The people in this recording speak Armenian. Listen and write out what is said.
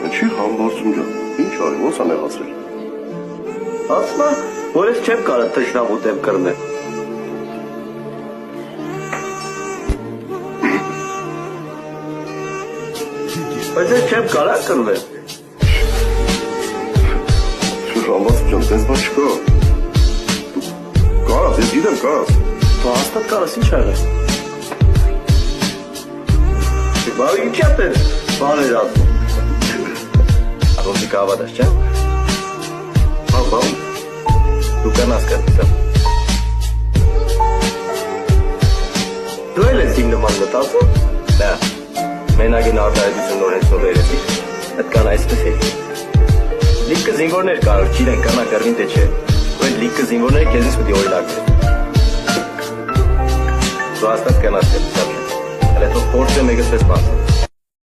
Չի համբարձում ջան, ինչ արի, ոնց ա նեղացրել։ Ասմա, որ ես չեմ կարա թշնամու դեմ կրնել։ Բայց ես չեմ կարա կրնել։ Համբարձում ջան, տես բա չկա։ Կարաս, ես գիտեմ կարաս։ Դու հաստատ կարաս, ինչ աղես։ Բարի ինչ է տես, բաներ ասում։ Ռոզիկա ավադաս, չէ՞։ Բա, դու կանաս կրտիցեմ։ Դու էլ ես իմ նման մտածում։ Դա, մենագին արտահայտություն նորեցնող երեցիր, այդ կան այսպես է։ Լիքը զինվորներ կարող չիրեն կանա կրվին թե չէ, ու այդ լիքը զինվորները կեզից պտի օրինակվեն։ Դու հաստատ կանաս կրտիցեմ, հələ թող փորձը մեկս պես բանցը։